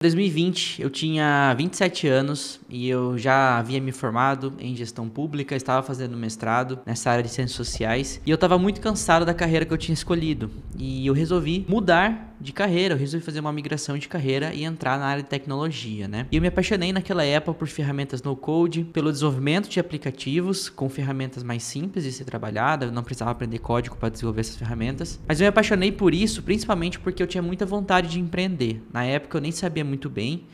2020 eu tinha 27 anos e eu já havia me formado em gestão pública, estava fazendo mestrado nessa área de ciências sociais e eu estava muito cansado da carreira que eu tinha escolhido e eu resolvi mudar de carreira, eu resolvi fazer uma migração de carreira e entrar na área de tecnologia, né? E eu me apaixonei naquela época por ferramentas no code, pelo desenvolvimento de aplicativos com ferramentas mais simples de ser trabalhada, eu não precisava aprender código para desenvolver essas ferramentas, mas eu me apaixonei por isso principalmente porque eu tinha muita vontade de empreender. Na época eu nem sabia muito bem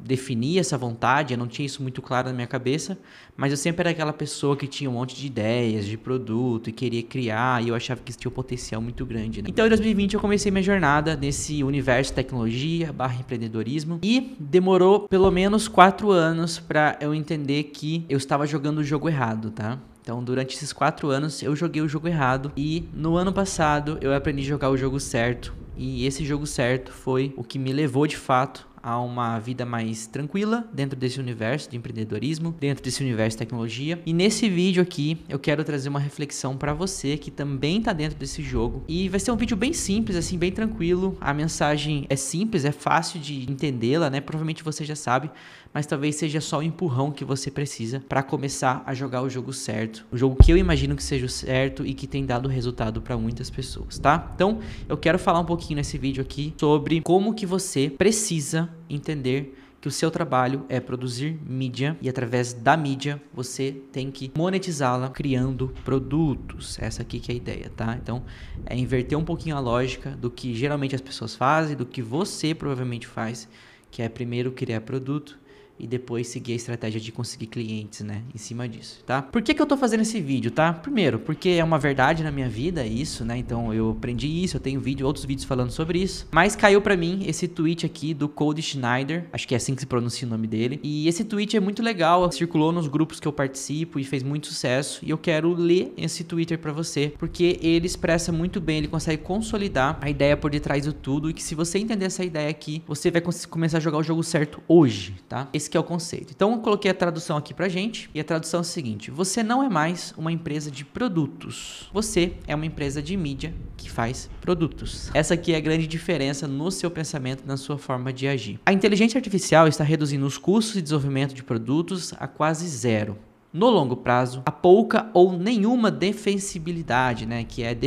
definir essa vontade, eu não tinha isso muito claro na minha cabeça, mas eu sempre era aquela pessoa que tinha um monte de ideias de produto e queria criar, e eu achava que isso tinha um potencial muito grande, né? Então em 2020 eu comecei minha jornada nesse universo de tecnologia / empreendedorismo e demorou pelo menos 4 anos para eu entender que eu estava jogando o jogo errado, tá? Então, durante esses 4 anos, eu joguei o jogo errado e no ano passado eu aprendi a jogar o jogo certo. E esse jogo certo foi o que me levou, de fato, a uma vida mais tranquila dentro desse universo de empreendedorismo, dentro desse universo de tecnologia. E nesse vídeo aqui, eu quero trazer uma reflexão para você que também está dentro desse jogo. E vai ser um vídeo bem simples, assim, bem tranquilo. A mensagem é simples, é fácil de entendê-la, né? Provavelmente você já sabe, mas talvez seja só o empurrão que você precisa para começar a jogar o jogo certo. O jogo que eu imagino que seja o certo e que tem dado resultado para muitas pessoas, tá? Então, eu quero falar um pouquinho nesse vídeo aqui sobre como que você precisa entender que o seu trabalho é produzir mídia e através da mídia você tem que monetizá-la criando produtos. Essa aqui que é a ideia, tá? Então, é inverter um pouquinho a lógica do que geralmente as pessoas fazem, do que você provavelmente faz, que é primeiro criar produto e depois seguir a estratégia de conseguir clientes, né, em cima disso, tá? Por que eu tô fazendo esse vídeo, tá? Primeiro, porque é uma verdade na minha vida isso, né? Então eu aprendi isso, eu tenho outros vídeos falando sobre isso. Mas caiu pra mim esse tweet aqui do Cody Schneider, acho que é assim que se pronuncia o nome dele. E esse tweet é muito legal, circulou nos grupos que eu participo e fez muito sucesso. E eu quero ler esse Twitter pra você, porque ele expressa muito bem, ele consegue consolidar a ideia por detrás do tudo. E que se você entender essa ideia aqui, você vai começar a jogar o jogo certo hoje, tá? Esse que é o conceito. Então eu coloquei a tradução aqui pra gente e a tradução é o seguinte: você não é mais uma empresa de produtos, você é uma empresa de mídia que faz produtos. Essa aqui é a grande diferença no seu pensamento, na sua forma de agir. A inteligência artificial está reduzindo os custos de desenvolvimento de produtos a quase zero. No longo prazo, há pouca ou nenhuma defensibilidade, né? Que é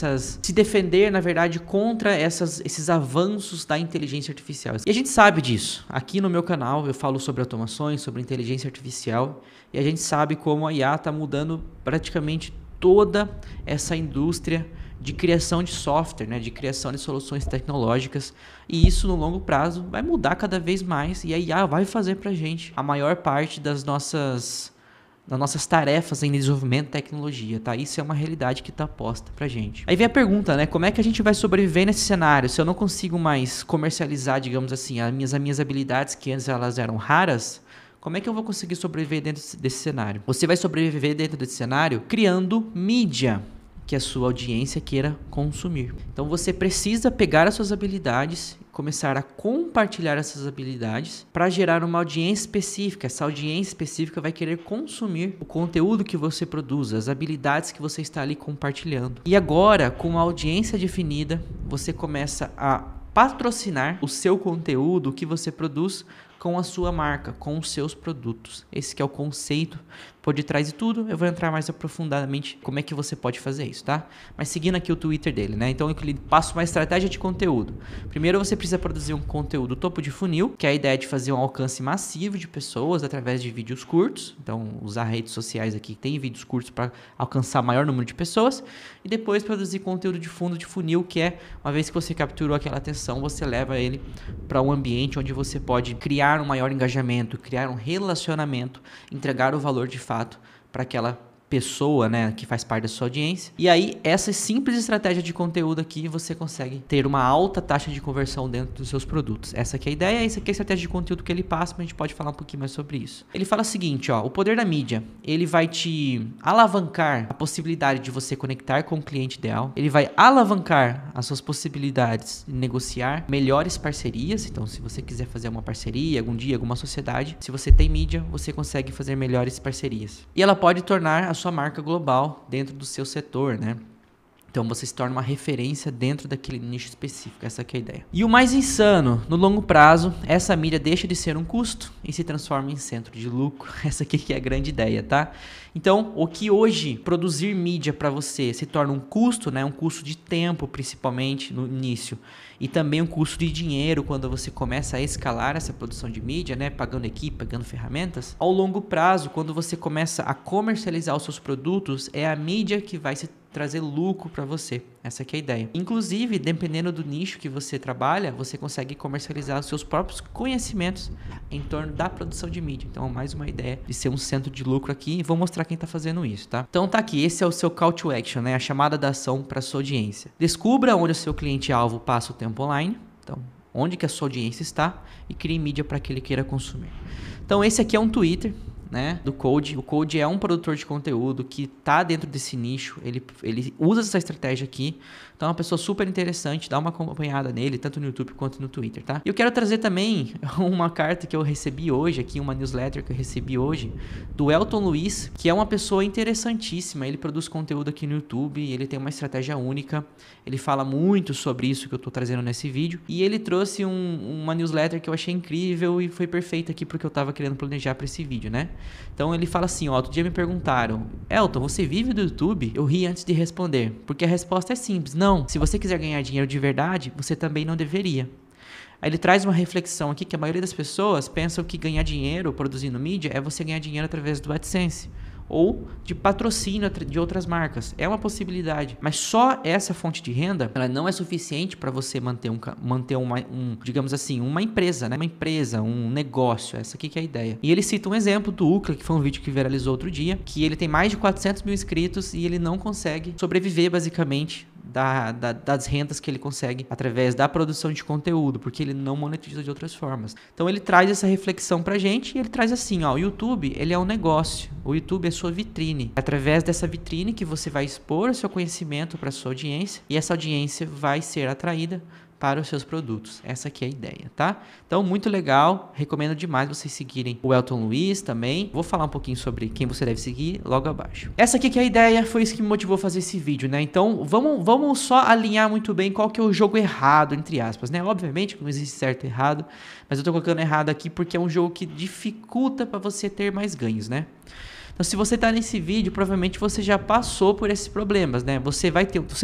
se defender, na verdade, contra esses avanços da inteligência artificial. E a gente sabe disso. Aqui no meu canal eu falo sobre automações, sobre inteligência artificial, e a gente sabe como a IA está mudando praticamente toda essa indústria de criação de software, né, de criação de soluções tecnológicas, e isso no longo prazo vai mudar cada vez mais, e a IA vai fazer pra gente a maior parte das nossas tarefas em desenvolvimento de tecnologia, tá? Isso é uma realidade que tá posta pra gente. Aí vem a pergunta, né? Como é que a gente vai sobreviver nesse cenário? Se eu não consigo mais comercializar, digamos assim, as minhas habilidades que antes elas eram raras, como é que eu vou conseguir sobreviver dentro desse cenário? Você vai sobreviver dentro desse cenário criando mídia que a sua audiência queira consumir. Então você precisa pegar as suas habilidades, começar a compartilhar essas habilidades para gerar uma audiência específica. Essa audiência específica vai querer consumir o conteúdo que você produz, as habilidades que você está ali compartilhando. E agora, com a audiência definida, você começa a patrocinar o seu conteúdo, o que você produz, com a sua marca, com os seus produtos. Esse que é o conceito por detrás de tudo. Eu vou entrar mais aprofundadamente como é que você pode fazer isso, tá? Mas seguindo aqui o Twitter dele, né? Então eu passo uma estratégia de conteúdo. Primeiro você precisa produzir um conteúdo topo de funil, que é a ideia de fazer um alcance massivo de pessoas através de vídeos curtos. Então usar redes sociais aqui que tem vídeos curtos para alcançar maior número de pessoas. E depois produzir conteúdo de fundo de funil, que é uma vez que você capturou aquela atenção, você leva ele para um ambiente onde você pode criar um maior engajamento, criar um relacionamento, entregar o valor de fato para aquela pessoa, né, que faz parte da sua audiência. E aí, essa simples estratégia de conteúdo aqui, você consegue ter uma alta taxa de conversão dentro dos seus produtos. Essa aqui é a ideia, essa aqui é a estratégia de conteúdo que ele passa, mas a gente pode falar um pouquinho mais sobre isso. Ele fala o seguinte, ó: o poder da mídia, ele vai te alavancar a possibilidade de você conectar com o cliente ideal, ele vai alavancar as suas possibilidades de negociar melhores parcerias. Então, se você quiser fazer uma parceria, algum dia, alguma sociedade, se você tem mídia, você consegue fazer melhores parcerias. E ela pode tornar a sua marca global dentro do seu setor, né? Então você se torna uma referência dentro daquele nicho específico, essa que é a ideia. E o mais insano, no longo prazo, essa mídia deixa de ser um custo e se transforma em centro de lucro. Essa aqui que é a grande ideia, tá? Então, o que hoje produzir mídia para você se torna um custo, né? Um custo de tempo, principalmente no início, e também um custo de dinheiro quando você começa a escalar essa produção de mídia, né? Pagando equipe, pagando ferramentas. Ao longo prazo, quando você começa a comercializar os seus produtos, é a mídia que vai se trazer lucro para você. Essa aqui é a ideia. Inclusive, dependendo do nicho que você trabalha, você consegue comercializar os seus próprios conhecimentos em torno da produção de mídia. Então, mais uma ideia de ser um centro de lucro aqui. E vou mostrar quem está fazendo isso, tá? Então, tá aqui. Esse é o seu call to action, né? A chamada da ação para sua audiência. Descubra onde o seu cliente-alvo passa o tempo online. Então, onde que a sua audiência está e crie mídia para que ele queira consumir. Então, esse aqui é um Twitter, né, do Code. O Code é um produtor de conteúdo que está dentro desse nicho, ele usa essa estratégia aqui, então é uma pessoa super interessante, dá uma acompanhada nele, tanto no YouTube quanto no Twitter, tá? E eu quero trazer também uma carta que eu recebi hoje aqui, uma newsletter que eu recebi hoje, do Elton Luiz, que é uma pessoa interessantíssima, ele produz conteúdo aqui no YouTube, ele tem uma estratégia única, ele fala muito sobre isso que eu tô trazendo nesse vídeo, e ele trouxe uma newsletter que eu achei incrível e foi perfeita aqui porque eu tava querendo planejar para esse vídeo, né? Então ele fala assim, ó, outro dia me perguntaram, Elton, você vive do YouTube? Eu ri antes de responder, porque a resposta é simples, não. Se você quiser ganhar dinheiro de verdade, você também não deveria. Aí ele traz uma reflexão aqui que a maioria das pessoas pensam que ganhar dinheiro produzindo mídia é você ganhar dinheiro através do AdSense ou de patrocínio de outras marcas. É uma possibilidade, mas só essa fonte de renda, ela não é suficiente para você manter digamos assim, uma empresa, né? Uma empresa, um negócio. Essa aqui que é a ideia. E ele cita um exemplo do Ucla, que foi um vídeo que viralizou outro dia, que ele tem mais de 400 mil inscritos e ele não consegue sobreviver basicamente das rendas que ele consegue através da produção de conteúdo, porque ele não monetiza de outras formas. Então ele traz essa reflexão pra gente e ele traz assim, ó, o YouTube, ele é um negócio, o YouTube é sua vitrine. É através dessa vitrine que você vai expor o seu conhecimento para sua audiência e essa audiência vai ser atraída para os seus produtos. Essa aqui é a ideia, tá? Então, muito legal. Recomendo demais vocês seguirem o Elton Luiz também. Vou falar um pouquinho sobre quem você deve seguir logo abaixo. Essa aqui que é a ideia, foi isso que me motivou a fazer esse vídeo, né? Então, vamos só alinhar muito bem qual que é o jogo errado, entre aspas, né? Obviamente que não existe certo e errado, mas eu tô colocando errado aqui porque é um jogo que dificulta para você ter mais ganhos, né? Então, se você está nesse vídeo, provavelmente você já passou por esses problemas, né? Você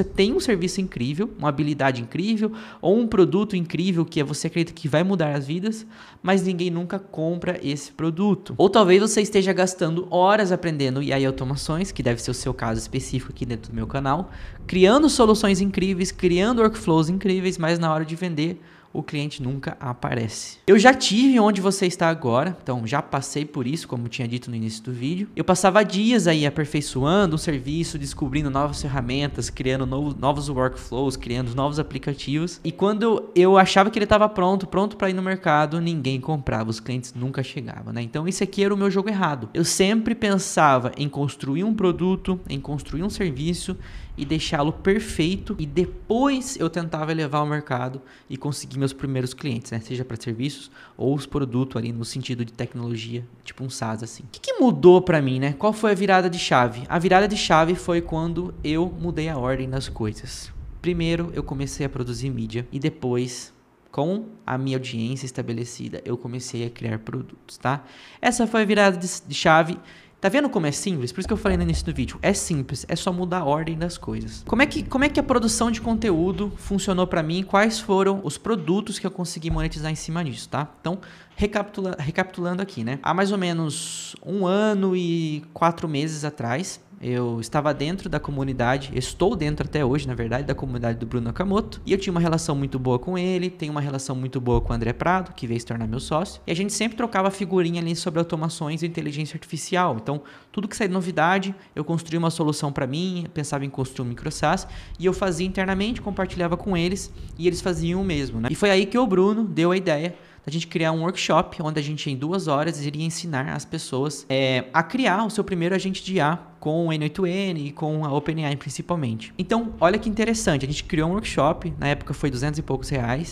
tem um serviço incrível, uma habilidade incrível, ou um produto incrível que você acredita que vai mudar as vidas, mas ninguém nunca compra esse produto. Ou talvez você esteja gastando horas aprendendo AI e automações, que deve ser o seu caso específico aqui dentro do meu canal, criando soluções incríveis, criando workflows incríveis, mas na hora de vender, o cliente nunca aparece. Eu já tive onde você está agora, então já passei por isso, como tinha dito no início do vídeo. Eu passava dias aí aperfeiçoando o serviço, descobrindo novas ferramentas, criando novos workflows, criando novos aplicativos. E quando eu achava que ele estava pronto para ir no mercado, ninguém comprava, os clientes nunca chegavam, né? Então esse aqui era o meu jogo errado. Eu sempre pensava em construir um produto, em construir um serviço e deixá-lo perfeito e depois eu tentava levar ao mercado e conseguir meus primeiros clientes, né? Seja para serviços ou os produtos ali no sentido de tecnologia, tipo um SaaS assim. O que mudou para mim, né? Qual foi a virada de chave? A virada de chave foi quando eu mudei a ordem das coisas. Primeiro eu comecei a produzir mídia e depois, com a minha audiência estabelecida, eu comecei a criar produtos, tá? Essa foi a virada de chave. Tá vendo como é simples? Por isso que eu falei no início do vídeo. É simples, é só mudar a ordem das coisas. Como é que a produção de conteúdo funcionou pra mim? Quais foram os produtos que eu consegui monetizar em cima disso, tá? Então, recapitulando aqui, né? Há mais ou menos 1 ano e 4 meses atrás, eu estava dentro da comunidade, estou dentro até hoje, na verdade, da comunidade do Bruno Nakamoto. E eu tinha uma relação muito boa com ele, tenho uma relação muito boa com o André Prado, que veio se tornar meu sócio. E a gente sempre trocava figurinha ali sobre automações e inteligência artificial. Então, tudo que saía de novidade, eu construía uma solução para mim, pensava em construir um micro SaaS, e eu fazia internamente, compartilhava com eles, e eles faziam o mesmo, né? E foi aí que o Bruno deu a ideia a gente criar um workshop onde a gente em 2 horas iria ensinar as pessoas a criar o seu primeiro agente de IA com o N8N e com a OpenAI principalmente. Então, olha que interessante, a gente criou um workshop, na época foi R$200 e poucos,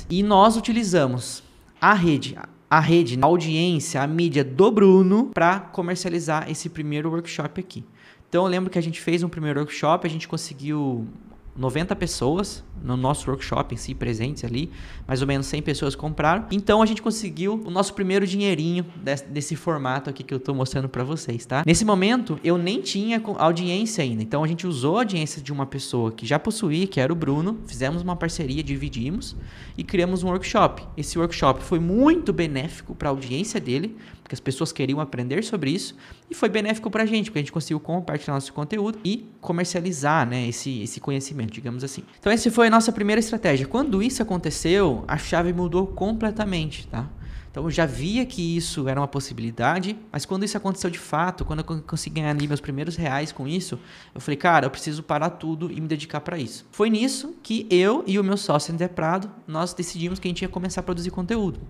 e nós utilizamos a rede, a audiência, a mídia do Bruno para comercializar esse primeiro workshop aqui. Então, eu lembro que a gente fez um primeiro workshop, a gente conseguiu 90 pessoas no nosso workshop em si, presentes ali, mais ou menos 100 pessoas compraram. Então a gente conseguiu o nosso primeiro dinheirinho desse formato aqui que eu tô mostrando para vocês, tá? Nesse momento eu nem tinha audiência ainda, então a gente usou a audiência de uma pessoa que já possuía, que era o Bruno, fizemos uma parceria, dividimos e criamos um workshop. Esse workshop foi muito benéfico para a audiência dele, porque as pessoas queriam aprender sobre isso, e foi benéfico para a gente, porque a gente conseguiu compartilhar nosso conteúdo e comercializar, né, esse conhecimento, digamos assim. Então essa foi a nossa primeira estratégia. Quando isso aconteceu, a chave mudou completamente, tá? Então eu já via que isso era uma possibilidade, mas quando isso aconteceu de fato, quando eu consegui ganhar ali meus primeiros reais com isso, eu falei, cara, eu preciso parar tudo e me dedicar para isso. Foi nisso que eu e o meu sócio André Prado, nós decidimos que a gente ia começar a produzir conteúdo.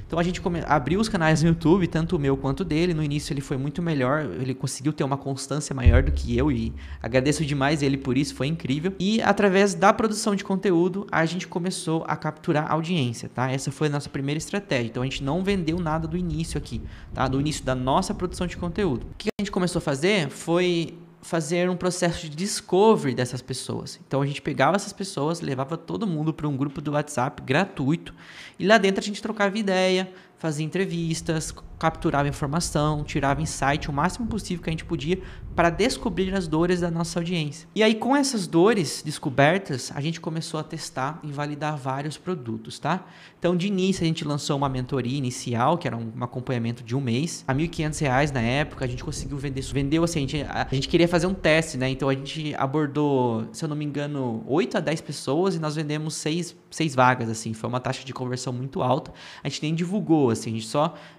Então a gente abriu os canais no YouTube, tanto o meu quanto o dele. No início ele foi muito melhor, ele conseguiu ter uma constância maior do que eu e agradeço demais ele por isso, foi incrível. E através da produção de conteúdo, a gente começou a capturar audiência, tá? Essa foi a nossa primeira estratégia. Então a gente não vendeu nada do início aqui, tá? Do início da nossa produção de conteúdo. O que a gente começou a fazer foi fazer um processo de discovery dessas pessoas. Então a gente pegava essas pessoas, levava todo mundo para um grupo do WhatsApp gratuito e lá dentro a gente trocava ideia, fazia entrevistas, capturava informação, tirava insight o máximo possível que a gente podia para descobrir as dores da nossa audiência. E aí com essas dores descobertas, a gente começou a testar e validar vários produtos, tá? Então de início a gente lançou uma mentoria inicial, que era um acompanhamento de um mês, a R$ 1.500 na época, a gente conseguiu vender, vendeu assim, a gente queria fazer um teste, né? Então a gente abordou, se eu não me engano, 8 a 10 pessoas e nós vendemos 6 vagas, assim, foi uma taxa de conversão muito alta, a gente nem divulgou, assim,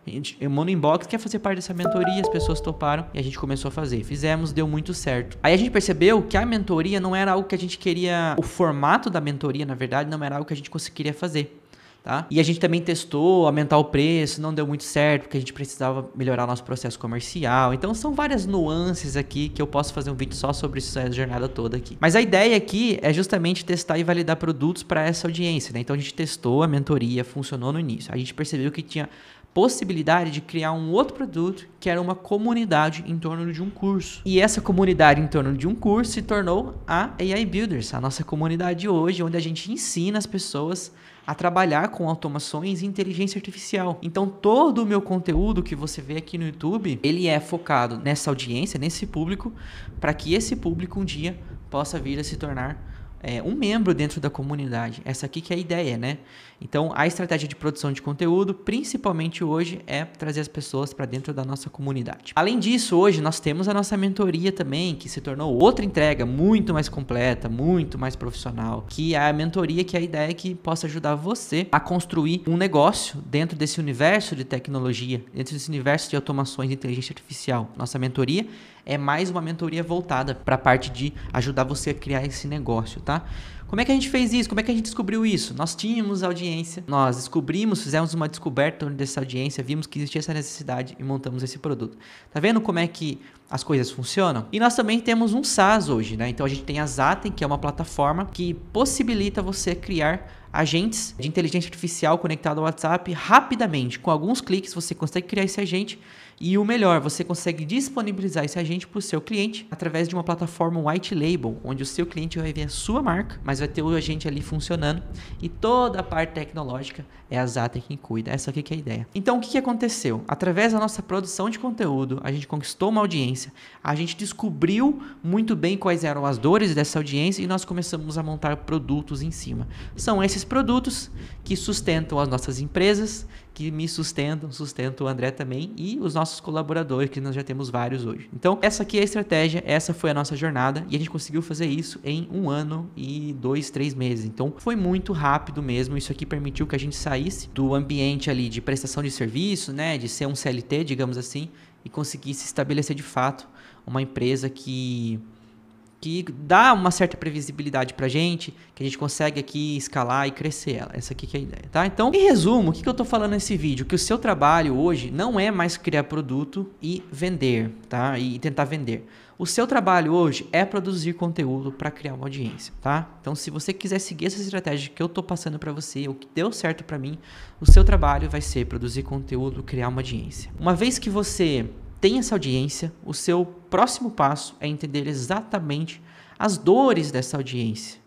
a gente manda inbox, quer fazer parte dessa mentoria, as pessoas toparam e a gente começou a fazer. Fizemos, deu muito certo. Aí a gente percebeu que a mentoria não era algo que a gente queria, o formato da mentoria, na verdade, não era algo que a gente conseguiria fazer. Tá? E a gente também testou aumentar o preço, não deu muito certo, porque a gente precisava melhorar o nosso processo comercial. Então são várias nuances aqui que eu posso fazer um vídeo só sobre isso, a jornada toda aqui. Mas a ideia aqui é justamente testar e validar produtos para essa audiência, né? Então a gente testou a mentoria, funcionou no início. A gente percebeu que tinha possibilidade de criar um outro produto que era uma comunidade em torno de um curso. E essa comunidade em torno de um curso se tornou a AI Builders, a nossa comunidade hoje, onde a gente ensina as pessoas a trabalhar com automações e inteligência artificial. Então todo o meu conteúdo que você vê aqui no YouTube, ele é focado nessa audiência, nesse público, para que esse público um dia possa vir a se tornar um membro dentro da comunidade. Essa aqui que é a ideia, né? Então, a estratégia de produção de conteúdo, principalmente hoje, é trazer as pessoas para dentro da nossa comunidade. Além disso, hoje nós temos a nossa mentoria também, que se tornou outra entrega muito mais completa, muito mais profissional, que é a mentoria, que a ideia é que possa ajudar você a construir um negócio dentro desse universo de tecnologia, dentro desse universo de automações de inteligência artificial. Nossa mentoria é mais uma mentoria voltada para a parte de ajudar você a criar esse negócio, tá? Como é que a gente fez isso? Como é que a gente descobriu isso? Nós tínhamos audiência, nós descobrimos, fizemos uma descoberta dessa audiência, vimos que existia essa necessidade e montamos esse produto. Tá vendo como é que as coisas funcionam? E nós também temos um SaaS hoje, né? Então a gente tem a Zaten, que é uma plataforma que possibilita você criar agentes de inteligência artificial conectados ao WhatsApp rapidamente. Com alguns cliques você consegue criar esse agente e o melhor, você consegue disponibilizar esse agente para o seu cliente através de uma plataforma white label, onde o seu cliente vai ver a sua marca, mas vai ter o agente ali funcionando e toda a parte tecnológica é a Zaten quem cuida. Essa aqui que é a ideia. Então o que aconteceu? Através da nossa produção de conteúdo, a gente conquistou uma audiência, a gente descobriu muito bem quais eram as dores dessa audiência e nós começamos a montar produtos em cima. São esses produtos que sustentam as nossas empresas, que me sustentam o André também e os nossos colaboradores, que nós já temos vários hoje. Então, essa aqui é a estratégia, essa foi a nossa jornada e a gente conseguiu fazer isso em 1 ano e 2, 3 meses. Então, foi muito rápido mesmo. Isso aqui permitiu que a gente saísse do ambiente ali de prestação de serviço, né, de ser um CLT, digamos assim, e conseguisse estabelecer de fato uma empresa que dá uma certa previsibilidade pra gente, que a gente consegue aqui escalar e crescer ela. Essa aqui que é a ideia, tá? Então, em resumo, o que eu tô falando nesse vídeo? Que o seu trabalho hoje não é mais criar produto e vender, tá? E tentar vender. O seu trabalho hoje é produzir conteúdo para criar uma audiência, tá? Então, se você quiser seguir essa estratégia que eu tô passando para você, o que deu certo para mim, o seu trabalho vai ser produzir conteúdo, criar uma audiência. Uma vez que você tem essa audiência, o seu próximo passo é entender exatamente as dores dessa audiência.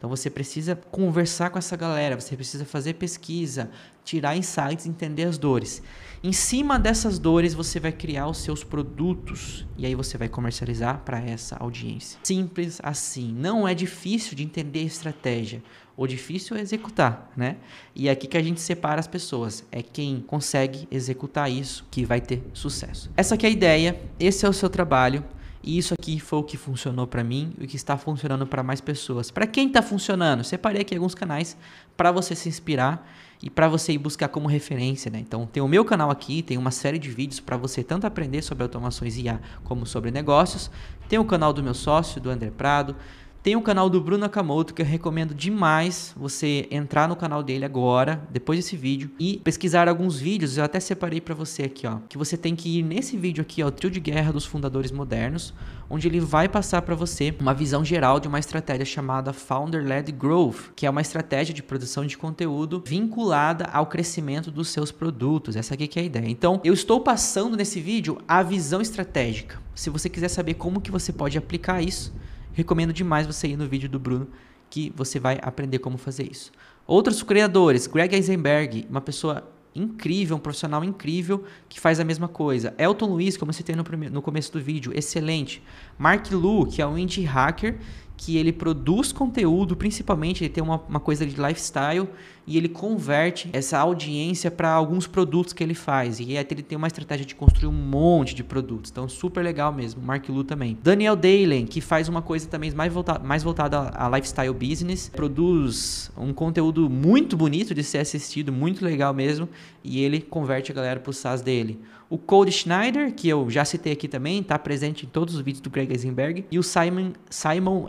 Então você precisa conversar com essa galera, você precisa fazer pesquisa, tirar insights, entender as dores. Em cima dessas dores você vai criar os seus produtos e aí você vai comercializar para essa audiência. Simples assim, não é difícil de entender a estratégia. O difícil é executar, né? E é aqui que a gente separa as pessoas. É quem consegue executar isso que vai ter sucesso. Essa aqui é a ideia, esse é o seu trabalho. E isso aqui foi o que funcionou para mim e o que está funcionando para mais pessoas. Para quem está funcionando? Separei aqui alguns canais para você se inspirar e para você ir buscar como referência, né? Então tem o meu canal aqui, tem uma série de vídeos para você tanto aprender sobre automações IA como sobre negócios. Tem o canal do meu sócio, do André Prado. Tem o canal do Bruno Nakamoto, que eu recomendo demais você entrar no canal dele agora, depois desse vídeo, e pesquisar alguns vídeos. Eu até separei para você aqui, ó, que você tem que ir nesse vídeo aqui, ó, o Trio de Guerra dos Fundadores Modernos, onde ele vai passar para você uma visão geral de uma estratégia chamada Founder-Led Growth, que é uma estratégia de produção de conteúdo vinculada ao crescimento dos seus produtos. Essa aqui que é a ideia. Então, eu estou passando nesse vídeo a visão estratégica. Se você quiser saber como que você pode aplicar isso, recomendo demais você ir no vídeo do Bruno, que você vai aprender como fazer isso. Outros criadores, Greg Eisenberg, uma pessoa incrível, um profissional incrível que faz a mesma coisa. Elton Luiz, como eu citei no começo do vídeo, excelente. Mark Lu, que é um indie hacker, que ele produz conteúdo, principalmente ele tem uma coisa de lifestyle e ele converte essa audiência para alguns produtos que ele faz. E ele tem uma estratégia de construir um monte de produtos. Então, super legal mesmo. Mark Lu também. Daniel Dalen, que faz uma coisa também mais voltada a lifestyle business. Produz um conteúdo muito bonito de ser assistido, muito legal mesmo. E ele converte a galera para o SaaS dele. O Cody Schneider, que eu já citei aqui também, está presente em todos os vídeos do Greg Eisenberg. E o Simon,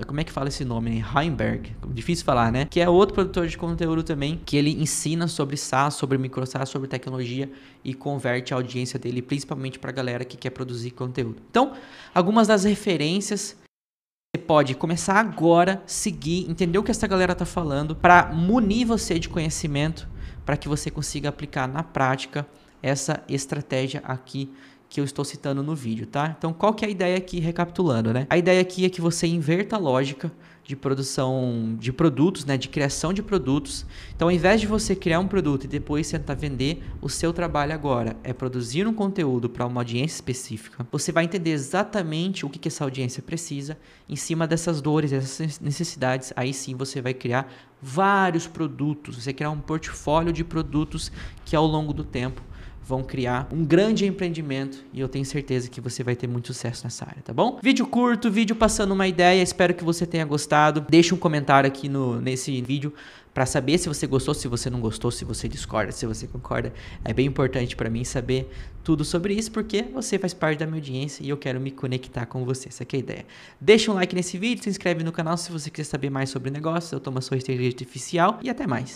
como é que fala esse nome? Heimberg, difícil falar, né? Que é outro produtor de conteúdo também, que ele ensina sobre SaaS, sobre micro SaaS, sobre tecnologia e converte a audiência dele, principalmente para a galera que quer produzir conteúdo. Então, algumas das referências você pode começar agora, seguir, entender o que essa galera está falando, para munir você de conhecimento, para que você consiga aplicar na prática essa estratégia aqui que eu estou citando no vídeo, tá? Então, qual que é a ideia aqui, recapitulando, né? A ideia aqui é que você inverta a lógica de produção de produtos, né? De criação de produtos. Então, ao invés de você criar um produto e depois tentar vender, o seu trabalho agora é produzir um conteúdo para uma audiência específica. Você vai entender exatamente o que essa audiência precisa. Em cima dessas dores, dessas necessidades, aí sim você vai criar vários produtos. Você criar um portfólio de produtos que ao longo do tempo vão criar um grande empreendimento e eu tenho certeza que você vai ter muito sucesso nessa área, tá bom? Vídeo curto, vídeo passando uma ideia, espero que você tenha gostado. Deixa um comentário aqui nesse vídeo para saber se você gostou, se você não gostou, se você discorda, se você concorda. É bem importante para mim saber tudo sobre isso, porque você faz parte da minha audiência e eu quero me conectar com você. Essa aqui é a ideia. Deixa um like nesse vídeo, se inscreve no canal se você quiser saber mais sobre negócios. Eu tomo a sua inteligência artificial e até mais.